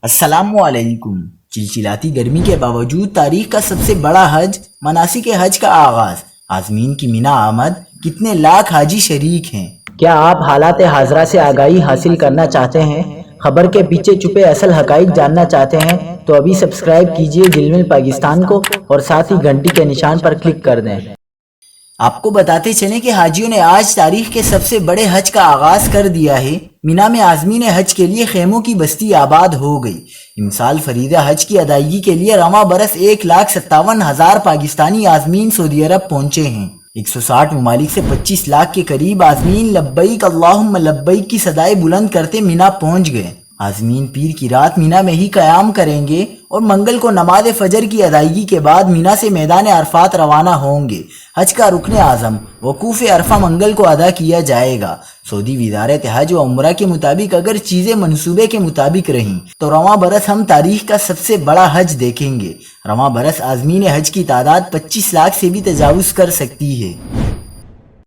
السلام علیکم۔ چلچلاتی گرمی کے باوجود تاریخ کا سب سے بڑا حج، مناسک حج کا آغاز، عازمین کی مینا آمد، کتنے لاکھ حاجی شریک ہیں۔ کیا آپ حالات حاضرہ سے آگاہی حاصل کرنا چاہتے ہیں؟ خبر کے پیچھے چھپے اصل حقائق جاننا چاہتے ہیں تو ابھی سبسکرائب کیجئے دل مل پاکستان کو اور ساتھ ہی گھنٹی کے نشان پر کلک کر دیں۔ آپ کو بتاتے چلیں کہ حاجیوں نے آج تاریخ کے سب سے بڑے حج کا آغاز کر دیا ہے۔ مینا میں عازمین حج کے لیے خیموں کی بستی آباد ہو گئی۔ امسال فریضہ حج کی ادائیگی کے لیے رواں برس 1,57,000 پاکستانی عازمین سعودی عرب پہنچے ہیں۔ 160 ممالک سے 25 لاکھ کے قریب عازمین لبیک اللہم لبیک کی صدائے بلند کرتے مینا پہنچ گئے۔ عازمین پیر کی رات مینا میں ہی قیام کریں گے اور منگل کو نماز فجر کی ادائیگی کے بعد مینا سے میدان عرفات روانہ ہوں گے۔ حج کا رکن اعظم وقوف عرفہ منگل کو ادا کیا جائے گا۔ سعودی وزارت حج و عمرہ کے مطابق اگر چیزیں منصوبے کے مطابق رہیں تو رواں برس ہم تاریخ کا سب سے بڑا حج دیکھیں گے۔ رواں برس عازمین حج کی تعداد 25 لاکھ سے بھی تجاوز کر سکتی ہے۔